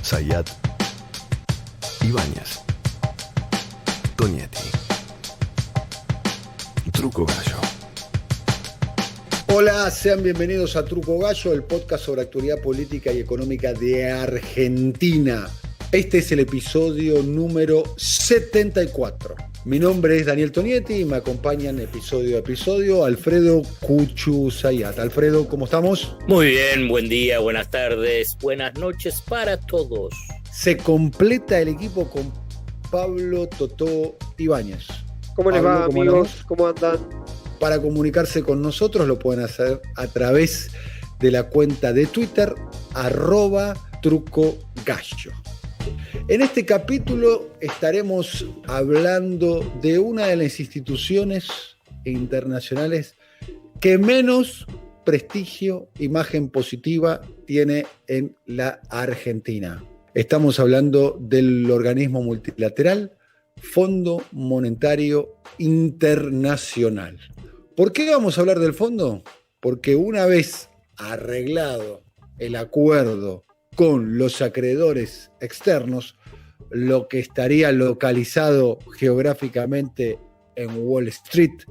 Zayat, Ibáñez, Tonietti, Truco Gallo. Hola, sean bienvenidos a Truco Gallo, el podcast sobre actualidad política y económica de Argentina. Este es el episodio número 74. Mi nombre es Daniel Tonietti y me acompañan episodio a episodio Alfredo Cuchu Zayat. Alfredo, ¿cómo estamos? Muy bien, buen día, buenas tardes, buenas noches para todos. Se completa el equipo con Pablo Totó Ibáñez. ¿Cómo les va, amigos? ¿Cómo andan? Para comunicarse con nosotros lo pueden hacer a través de la cuenta de Twitter @trucogallo. En este capítulo estaremos hablando de una de las instituciones internacionales que menos prestigio, imagen positiva tiene en la Argentina. Estamos hablando del organismo multilateral Fondo Monetario Internacional. ¿Por qué vamos a hablar del fondo? Porque una vez arreglado el acuerdo con los acreedores externos, lo que estaría localizado geográficamente en Wall Street,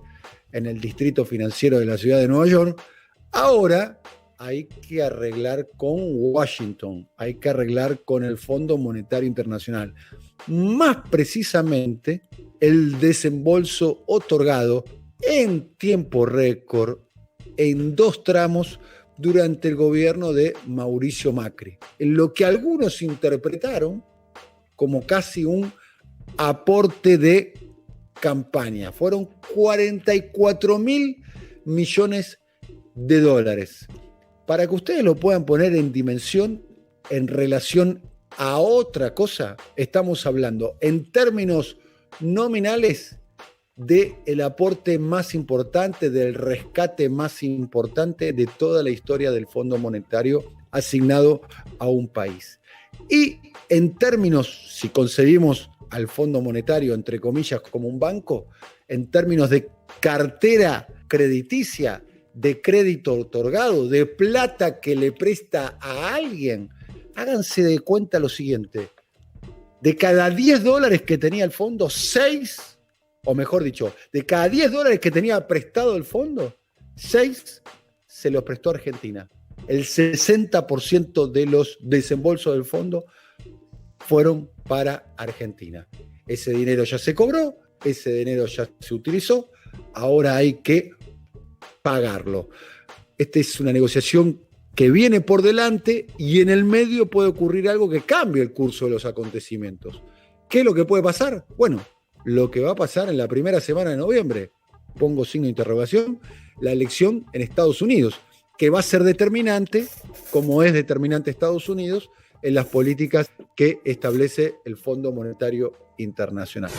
en el distrito financiero de la ciudad de Nueva York, ahora hay que arreglar con Washington, hay que arreglar con el Fondo Monetario Internacional. Más precisamente, el desembolso otorgado en tiempo récord, en 2 tramos, durante el gobierno de Mauricio Macri, en lo que algunos interpretaron como casi un aporte de campaña. Fueron 44.000 millones de dólares. Para que ustedes lo puedan poner en dimensión, en relación a otra cosa, estamos hablando en términos nominales del aporte más importante, del rescate más importante de toda la historia del Fondo Monetario asignado a un país. Y en términos, si concebimos al Fondo Monetario, entre comillas, como un banco, en términos de cartera crediticia, de crédito otorgado, de plata que le presta a alguien, háganse de cuenta lo siguiente: de cada $10 que tenía el fondo, 6, o mejor dicho, de cada $10 que tenía prestado el fondo, 6 se los prestó a Argentina. El 60% de los desembolsos del fondo fueron para Argentina. Ese dinero ya se cobró, ese dinero ya se utilizó, ahora hay que pagarlo. Esta es una negociación que viene por delante y en el medio puede ocurrir algo que cambie el curso de los acontecimientos. ¿Qué es lo que puede pasar? Bueno, lo que va a pasar en la primera semana de noviembre, pongo signo de interrogación, la elección en Estados Unidos, que va a ser determinante, como es determinante Estados Unidos, en las políticas que establece el Fondo Monetario Internacional.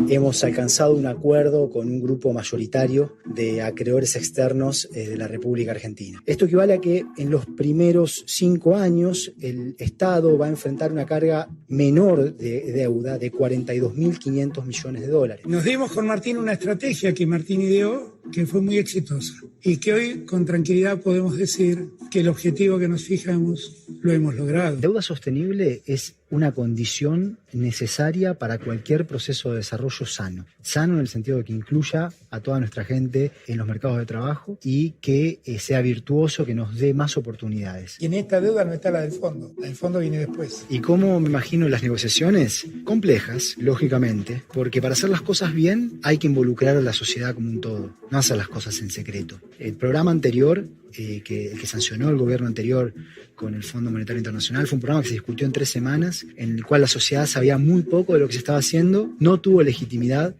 Hemos alcanzado un acuerdo con un grupo mayoritario de acreedores externos de la República Argentina. Esto equivale a que en los primeros 5 años el Estado va a enfrentar una carga menor de deuda de 42.500 millones de dólares. Nos dimos con Martín una estrategia que Martín ideó, que fue muy exitosa y que hoy con tranquilidad podemos decir que el objetivo que nos fijamos lo hemos logrado. Deuda sostenible es una condición necesaria para cualquier proceso de desarrollo sano. Sano en el sentido de que incluya a toda nuestra gente en los mercados de trabajo y que sea virtuoso, que nos dé más oportunidades. Y en esta deuda no está la del fondo viene después. ¿Y cómo me imagino las negociaciones? Complejas, lógicamente, porque para hacer las cosas bien hay que involucrar a la sociedad como un todo, no hacer las cosas en secreto. El programa anterior, que sancionó el gobierno anterior con el Fondo Monetario Internacional, fue un programa que se discutió en 3 semanas, en el cual la sociedad sabía muy poco de lo que se estaba haciendo, no tuvo legitimidad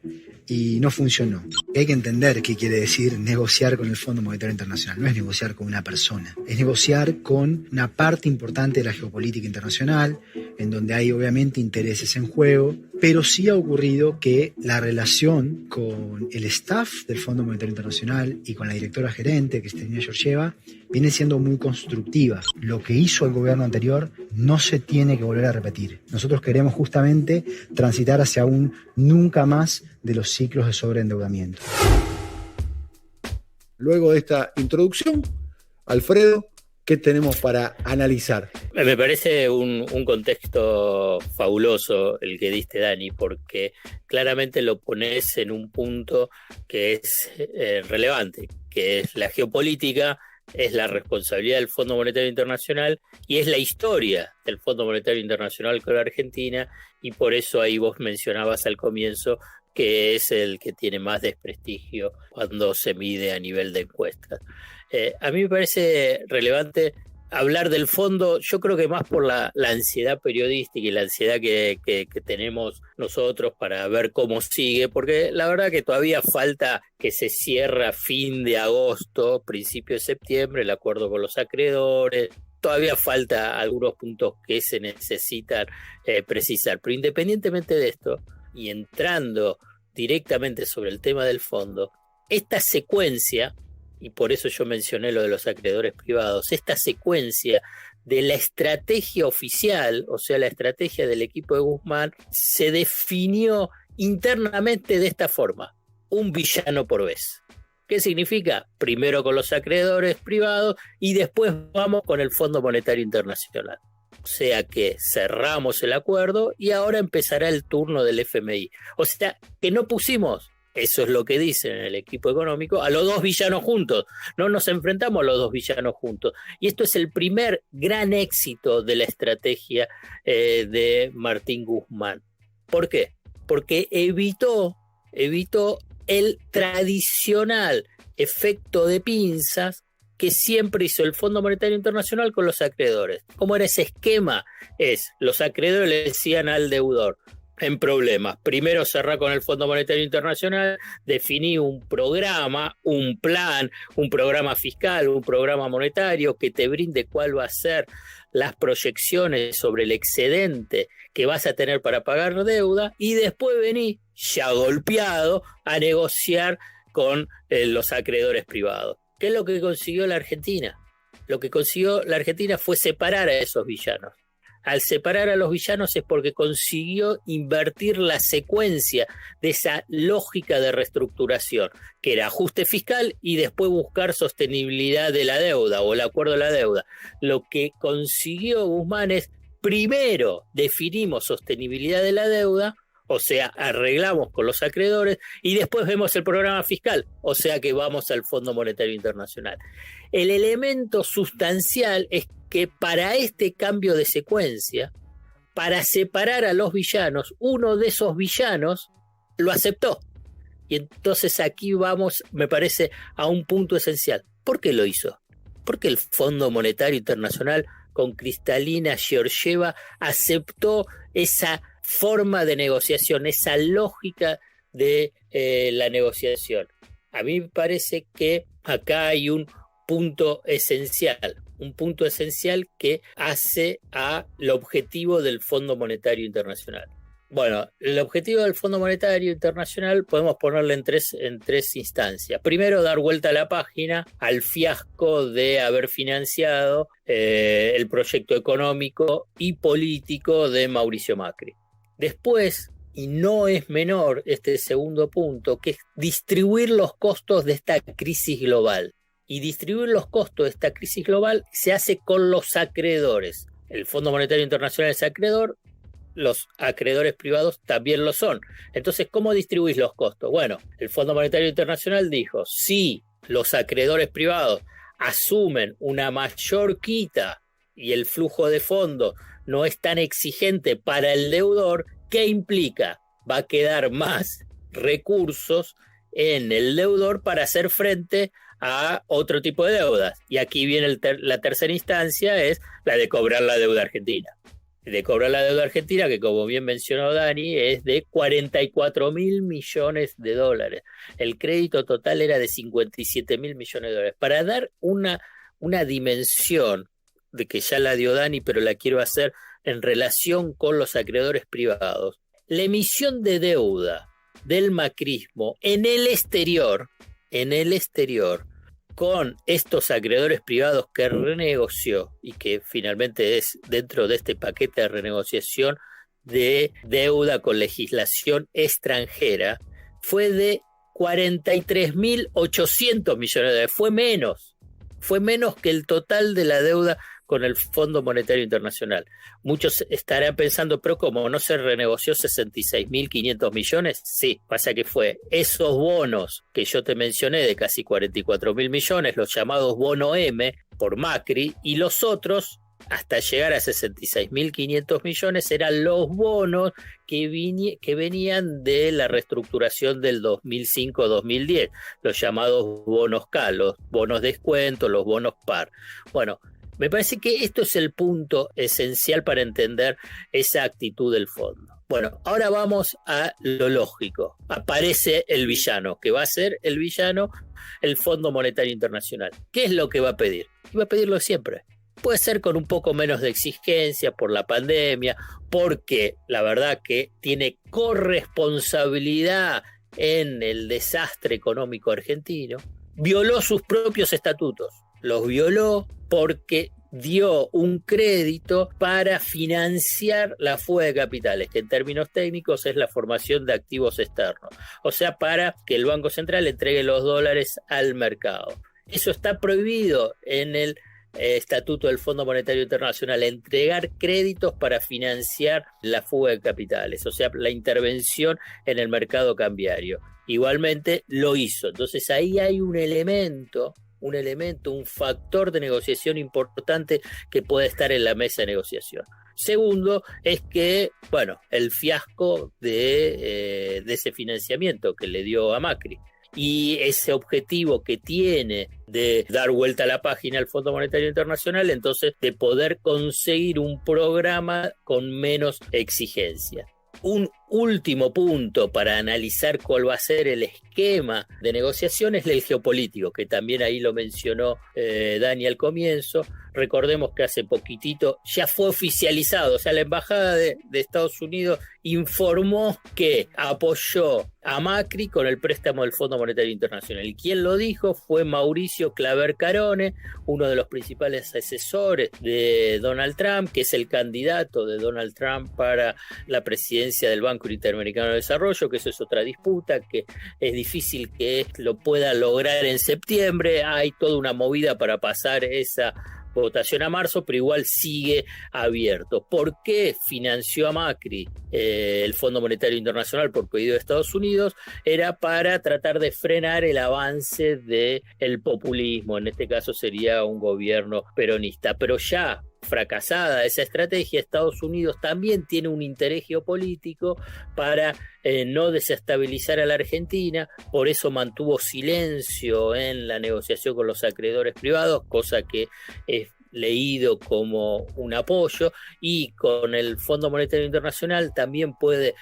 y no funcionó. Hay que entender qué quiere decir negociar con el Fondo Monetario Internacional. No es negociar con una persona, es negociar con una parte importante de la geopolítica internacional, en donde hay obviamente intereses en juego, pero sí ha ocurrido que la relación con el staff del Fondo Monetario Internacional y con la directora gerente, Cristalina Georgieva, viene siendo muy constructiva. Lo que hizo el gobierno anterior no se tiene que volver a repetir. Nosotros queremos justamente transitar hacia un nunca más de los ciclos de sobreendeudamiento. Luego de esta introducción, Alfredo, ¿Qué tenemos para analizar? Me parece un contexto fabuloso el que diste, Dani, porque claramente lo pones en un punto que es relevante, que es la geopolítica, es la responsabilidad del Fondo Monetario Internacional y es la historia del Fondo Monetario Internacional con la Argentina, y por eso ahí vos mencionabas al comienzo que es el que tiene más desprestigio cuando se mide a nivel de encuestas. A mí me parece relevante hablar del fondo, yo creo que más por la ansiedad periodística y la ansiedad que tenemos nosotros para ver cómo sigue, porque la verdad que todavía falta que se cierre fin de agosto, principio de septiembre, el acuerdo con los acreedores. Todavía falta algunos puntos que se necesitan precisar, pero independientemente de esto, y entrando directamente sobre el tema del fondo, esta secuencia, y por eso yo mencioné lo de los acreedores privados, esta secuencia de la estrategia oficial, o sea, la estrategia del equipo de Guzmán, se definió internamente de esta forma: un villano por vez. ¿Qué significa? Primero con los acreedores privados y después vamos con el Fondo Monetario Internacional. O sea que cerramos el acuerdo y ahora empezará el turno del FMI. O sea que no pusimos, eso es lo que dicen en el equipo económico, a los dos villanos juntos. No nos enfrentamos a los dos villanos juntos. Y esto es el primer gran éxito de la estrategia de Martín Guzmán. ¿Por qué? Porque evitó el tradicional efecto de pinzas que siempre hizo el Fondo Monetario Internacional con los acreedores. ¿Cómo era ese esquema? Los acreedores le decían al deudor, en problemas, primero cerrá con el Fondo Monetario Internacional, definí un programa, un plan, un programa fiscal, un programa monetario que te brinde cuál va a ser las proyecciones sobre el excedente que vas a tener para pagar deuda, y después vení, ya golpeado, a negociar con los acreedores privados. ¿Qué es lo que consiguió la Argentina? Lo que consiguió la Argentina fue separar a esos villanos. Al separar a los villanos es porque consiguió invertir la secuencia de esa lógica de reestructuración, que era ajuste fiscal y después buscar sostenibilidad de la deuda o el acuerdo de la deuda. Lo que consiguió Guzmán es, primero definimos sostenibilidad de la deuda, o sea, arreglamos con los acreedores, y después vemos el programa fiscal, o sea que vamos al Fondo Monetario Internacional. El elemento sustancial es que para este cambio de secuencia, para separar a los villanos, uno de esos villanos lo aceptó. Y entonces aquí vamos, me parece, a un punto esencial. ¿Por qué lo hizo? Porque el Fondo Monetario Internacional, con Kristalina Georgieva, aceptó esa forma de negociación, esa lógica de la negociación. A mí me parece que acá hay un punto esencial que hace al objetivo del Fondo Monetario Internacional. Bueno, el objetivo del Fondo Monetario Internacional podemos ponerlo en tres instancias. Primero, dar vuelta a la página al fiasco de haber financiado el proyecto económico y político de Mauricio Macri. Después, y no es menor este segundo punto, que es distribuir los costos de esta crisis global. Y distribuir los costos de esta crisis global se hace con los acreedores. El Fondo Monetario Internacional es acreedor, los acreedores privados también lo son. Entonces, ¿cómo distribuís los costos? Bueno, el Fondo Monetario Internacional dijo, si los acreedores privados asumen una mayor quita y el flujo de fondos no es tan exigente para el deudor, ¿qué implica? Va a quedar más recursos en el deudor para hacer frente a otro tipo de deudas. Y aquí viene la tercera instancia, es la de cobrar la deuda argentina. De cobrar la deuda argentina, que como bien mencionó Dani, es de 44.000 millones de dólares. El crédito total era de 57.000 millones de dólares. Para dar una dimensión, de que ya la dio Dani, pero la quiero hacer en relación con los acreedores privados, la emisión de deuda del macrismo en el exterior, con estos acreedores privados que renegoció y que finalmente es dentro de este paquete de renegociación de deuda con legislación extranjera, fue de 43.800 millones de dólares, fue Fue menos que el total de la deuda con el Fondo Monetario Internacional. Muchos estarán pensando, pero ¿cómo? ¿No se renegoció 66.500 millones? Sí, pasa que fue esos bonos que yo te mencioné de casi 44.000 millones, los llamados bono M por Macri, y los otros, hasta llegar a 66.500 millones, eran los bonos que venían de la reestructuración del 2005-2010, los llamados bonos K, los bonos descuento, los bonos par. Bueno, me parece que esto es el punto esencial para entender esa actitud del fondo. Bueno, ahora vamos a lo lógico. Aparece el villano, que va a ser el villano, el Fondo Monetario Internacional. ¿Qué es lo que va a pedir? Y va a pedirlo siempre. Puede ser con un poco menos de exigencia por la pandemia, porque la verdad que tiene corresponsabilidad en el desastre económico argentino. Violó sus propios estatutos. Los violó porque dio un crédito para financiar la fuga de capitales, que en términos técnicos es la formación de activos externos. O sea, para que el Banco Central entregue los dólares al mercado. Eso está prohibido en el Estatuto del Fondo Monetario Internacional, entregar créditos para financiar la fuga de capitales, o sea, la intervención en el mercado cambiario. Igualmente lo hizo. Entonces ahí hay un elemento, un factor de negociación importante que puede estar en la mesa de negociación. Segundo, es que, bueno, el fiasco de ese financiamiento que le dio a Macri. Y ese objetivo que tiene de dar vuelta a la página al Fondo Monetario Internacional, entonces de poder conseguir un programa con menos exigencia. Un último punto para analizar cuál va a ser el esquema de negociación es el geopolítico, que también ahí lo mencionó Dani al comienzo. Recordemos que hace poquitito ya fue oficializado, o sea, la Embajada de Estados Unidos informó que apoyó a Macri con el préstamo del Fondo Monetario Internacional. Y quien lo dijo fue Mauricio Claver Carone, uno de los principales asesores de Donald Trump, que es el candidato de Donald Trump para la presidencia del Banco Interamericano de Desarrollo, que eso es otra disputa, que es difícil que lo pueda lograr en septiembre. Hay toda una movida para pasar esa votación a marzo, pero igual sigue abierto. ¿Por qué financió a Macri el Fondo Monetario Internacional por pedido de Estados Unidos? Era para tratar de frenar el avance del populismo, en este caso sería un gobierno peronista, pero ya fracasada esa estrategia, Estados Unidos también tiene un interés geopolítico para no desestabilizar a la Argentina, por eso mantuvo silencio en la negociación con los acreedores privados, cosa que es leído como un apoyo, y con el Fondo Monetario Internacional también puede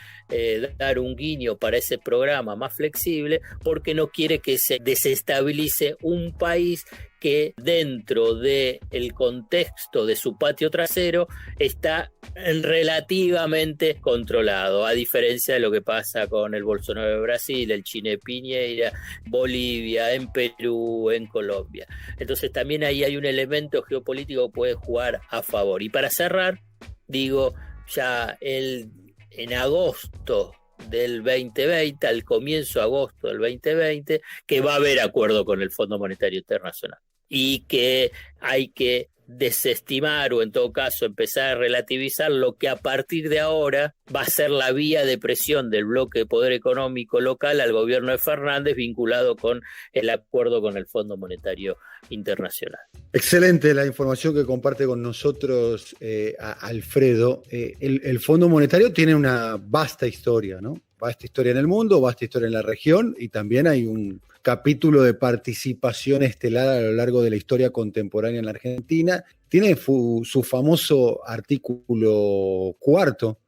dar un guiño para ese programa más flexible, porque no quiere que se desestabilice un país que dentro del contexto de su patio trasero está relativamente controlado, a diferencia de lo que pasa con el Bolsonaro de Brasil, el Chine Piñera, Bolivia, en Perú, en Colombia. Entonces también ahí hay un elemento geopolítico que puede jugar a favor. Y para cerrar, digo, ya en agosto del 2020, al comienzo de agosto del 2020, que va a haber acuerdo con el Fondo Monetario Internacional y que hay que desestimar o en todo caso empezar a relativizar lo que a partir de ahora va a ser la vía de presión del bloque de poder económico local al gobierno de Fernández vinculado con el acuerdo con el Fondo Monetario Internacional. Excelente la información que comparte con nosotros Alfredo. El Fondo Monetario tiene una vasta historia, ¿no? Vasta historia en el mundo, vasta historia en la región, y también hay un capítulo de participación estelar a lo largo de la historia contemporánea en la Argentina. Tiene su famoso artículo 4,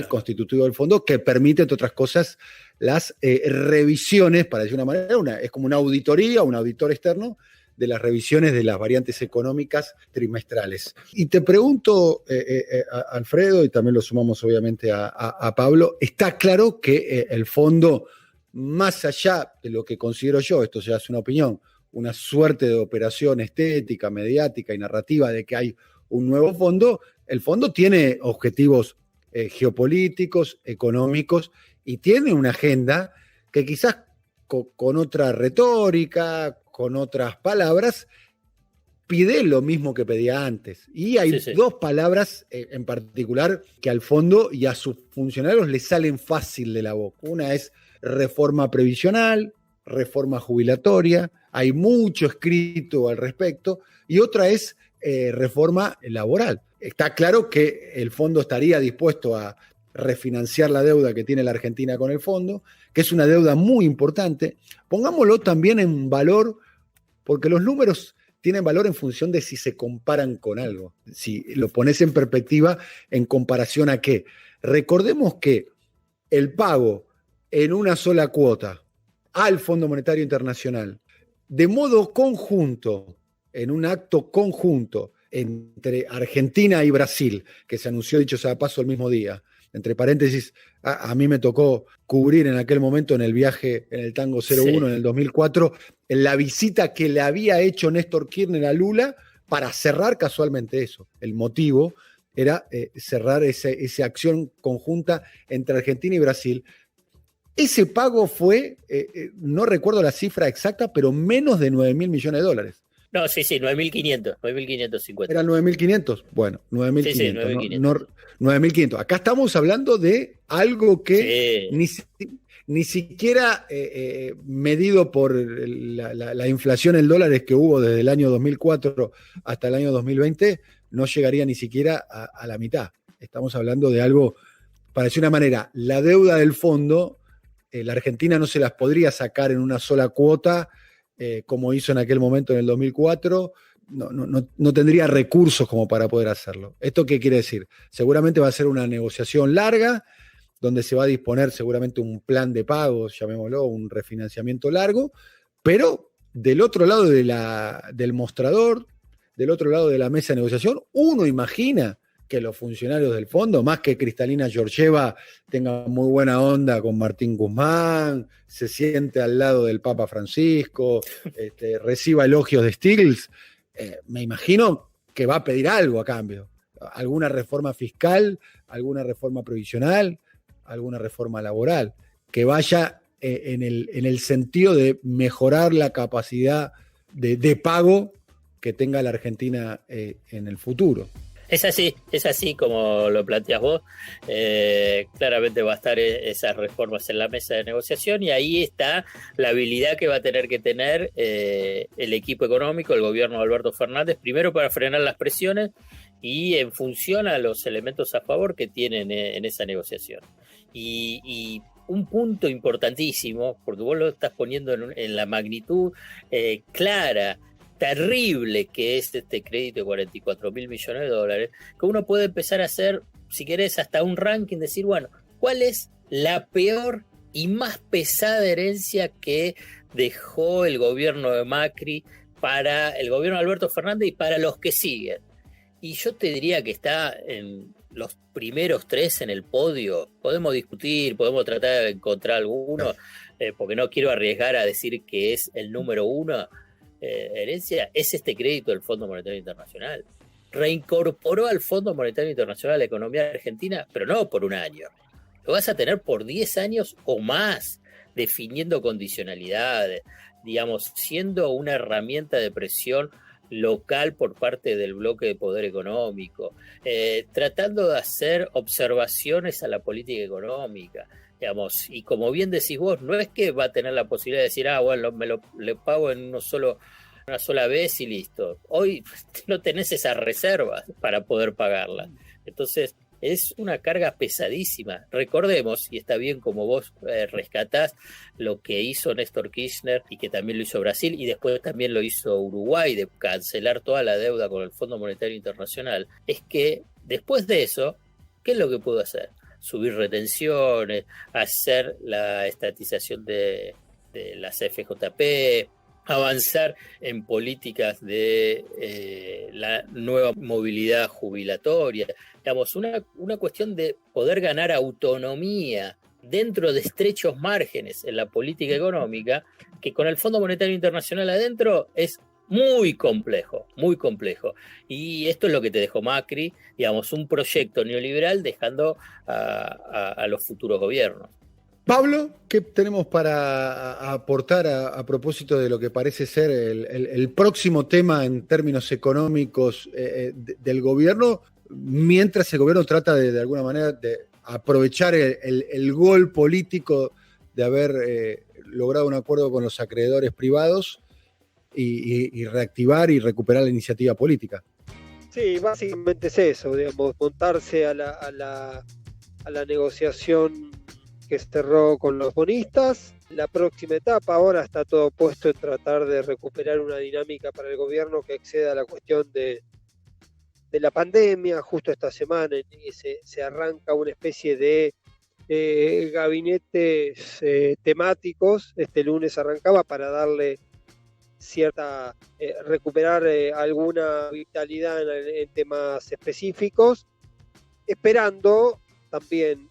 constitutivo del fondo, que permite, entre otras cosas, las revisiones, para decir una manera, es como una auditoría, un auditor externo de las revisiones de las variantes económicas trimestrales. Y te pregunto, Alfredo, y también lo sumamos obviamente a Pablo, está claro que el fondo, más allá de lo que considero yo, esto ya es una opinión, una suerte de operación estética, mediática y narrativa de que hay un nuevo fondo, el fondo tiene objetivos geopolíticos, económicos, y tiene una agenda que quizás con otra retórica, con otras palabras, pide lo mismo que pedía antes. Y hay dos palabras en particular que al fondo y a sus funcionarios les salen fácil de la boca. Una es reforma previsional, reforma jubilatoria, hay mucho escrito al respecto, y otra es reforma laboral. Está claro que el fondo estaría dispuesto a refinanciar la deuda que tiene la Argentina con el fondo, que es una deuda muy importante. Pongámoslo también en valor, porque los números tienen valor en función de si se comparan con algo. Si lo pones en perspectiva, ¿en comparación a qué? Recordemos que el pago en una sola cuota al Fondo Monetario Internacional, de modo conjunto, en un acto conjunto entre Argentina y Brasil, que se anunció, dicho sea de paso, el mismo día, entre paréntesis, a mí me tocó cubrir en aquel momento en el viaje en el Tango 01 en el 2004, en la visita que le había hecho Néstor Kirchner a Lula para cerrar casualmente eso. El motivo era cerrar esa acción conjunta entre Argentina y Brasil. Ese pago fue, no recuerdo la cifra exacta, pero menos de 9.000 millones de dólares. No, sí, 9.550. ¿Eran 9.500? Bueno, 9.500. Sí, 9.500. No, 9.500. Acá estamos hablando de algo que ni siquiera medido por la inflación en dólares que hubo desde el año 2004 hasta el año 2020, no llegaría ni siquiera a la mitad. Estamos hablando de algo, para decir una manera, la deuda del fondo, la Argentina no se las podría sacar en una sola cuota, como hizo en aquel momento en el 2004, no tendría recursos como para poder hacerlo. ¿Esto qué quiere decir? Seguramente va a ser una negociación larga, donde se va a disponer seguramente un plan de pagos, llamémoslo, un refinanciamiento largo, pero del otro lado del mostrador, del otro lado de la mesa de negociación, uno imagina que los funcionarios del fondo, más que Cristalina Georgieva, tengan muy buena onda con Martín Guzmán, se siente al lado del Papa Francisco, reciba elogios de Stiglitz, me imagino que va a pedir algo a cambio. Alguna reforma fiscal, alguna reforma previsional, alguna reforma laboral, que vaya en el sentido de mejorar la capacidad de pago que tenga la Argentina en el futuro. Es así como lo planteas vos. Claramente va a estar esas reformas en la mesa de negociación y ahí está la habilidad que va a tener que tener el equipo económico, el gobierno de Alberto Fernández, primero para frenar las presiones y en función a los elementos a favor que tienen en esa negociación. Y un punto importantísimo, porque vos lo estás poniendo en la magnitud clara, terrible que es este crédito de 44.000 millones de dólares, que uno puede empezar a hacer, si querés, hasta un ranking, decir, bueno, ¿cuál es la peor y más pesada herencia que dejó el gobierno de Macri para el gobierno de Alberto Fernández y para los que siguen? Y yo te diría que está en los primeros 3 en el podio. Podemos discutir, podemos tratar de encontrar alguno, porque no quiero arriesgar a decir que es el número 1. Herencia es este crédito del Fondo Monetario Internacional. Reincorporó al Fondo Monetario Internacional la economía argentina, pero no por un año. Lo vas a tener por 10 años o más, definiendo condicionalidades, digamos, siendo una herramienta de presión local por parte del bloque de poder económico, tratando de hacer observaciones a la política económica. Digamos, y como bien decís vos, no es que va a tener la posibilidad de decir, bueno, le pago en una sola vez y listo. Hoy no tenés esas reservas para poder pagarla. Entonces, es una carga pesadísima. Recordemos, y está bien como vos rescatás lo que hizo Néstor Kirchner y que también lo hizo Brasil y después también lo hizo Uruguay, de cancelar toda la deuda con el Fondo Monetario Internacional, es que después de eso, ¿qué es lo que pudo hacer? Subir retenciones, hacer la estatización de las FJP, avanzar en políticas de la nueva movilidad jubilatoria. Digamos, una cuestión de poder ganar autonomía dentro de estrechos márgenes en la política económica, que con el Fondo Monetario Internacional adentro es muy complejo, muy complejo. Y esto es lo que te dejó Macri, digamos, un proyecto neoliberal dejando a los futuros gobiernos. Pablo, ¿qué tenemos para aportar a propósito de lo que parece ser el próximo tema en términos económicos del gobierno, mientras el gobierno trata de alguna manera de aprovechar el gol político de haber logrado un acuerdo con los acreedores privados y reactivar y recuperar la iniciativa política? Sí, básicamente es eso, digamos, montarse a la negociación que se cerró con los bonistas. La próxima etapa ahora está todo puesto en tratar de recuperar una dinámica para el gobierno que exceda la cuestión de la pandemia. Justo esta semana se arranca una especie de gabinetes temáticos. Este lunes arrancaba para darle cierta, recuperar alguna vitalidad en temas específicos, esperando también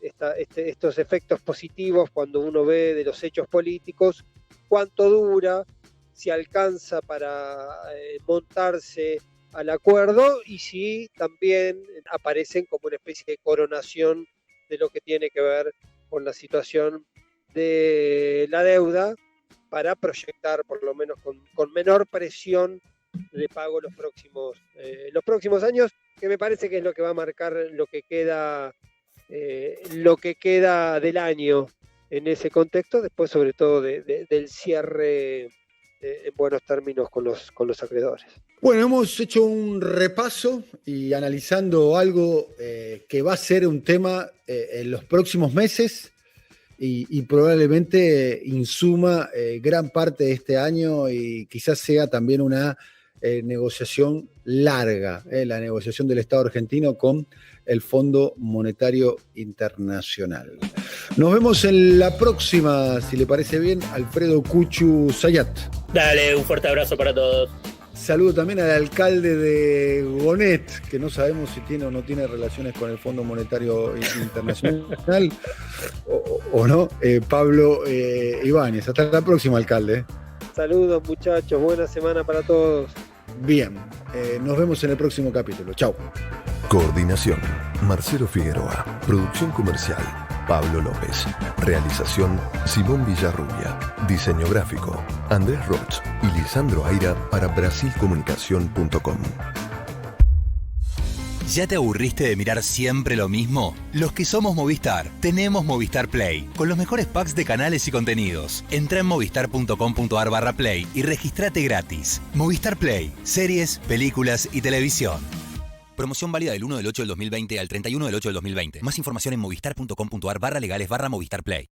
estos efectos positivos cuando uno ve de los hechos políticos, cuánto dura, si alcanza para montarse al acuerdo y si también aparecen como una especie de coronación de lo que tiene que ver con la situación de la deuda para proyectar por lo menos con menor presión de pago los próximos años, que me parece que es lo que va a marcar lo que queda del año en ese contexto, después sobre todo del cierre en buenos términos con los acreedores. Bueno, hemos hecho un repaso y analizando algo que va a ser un tema en los próximos meses y probablemente insuma gran parte de este año y quizás sea también una negociación larga, la negociación del Estado argentino con el Fondo Monetario Internacional. Nos vemos en la próxima, si le parece bien, Alfredo Cuchu Sayat. Dale, un fuerte abrazo para todos. Saludo también al alcalde de Gonet, que no sabemos si tiene o no tiene relaciones con el Fondo Monetario Internacional o no, Pablo Ibáñez. Hasta la próxima, alcalde. Saludos, muchachos, buena semana para todos. Bien, nos vemos en el próximo capítulo. Chau. Coordinación, Marcelo Figueroa. Producción comercial, Pablo López. Realización, Simón Villarrubia. Diseño gráfico, Andrés Roch y Lisandro Aira para brasilcomunicación.com. ¿Ya te aburriste de mirar siempre lo mismo? Los que somos Movistar, tenemos Movistar Play, con los mejores packs de canales y contenidos. Entra en movistar.com.ar/play y registrate gratis. Movistar Play, series, películas y televisión. Promoción válida del 1 del 8 del 2020 al 31 del 8 del 2020. Más información en movistar.com.ar/legales/Movistar Play.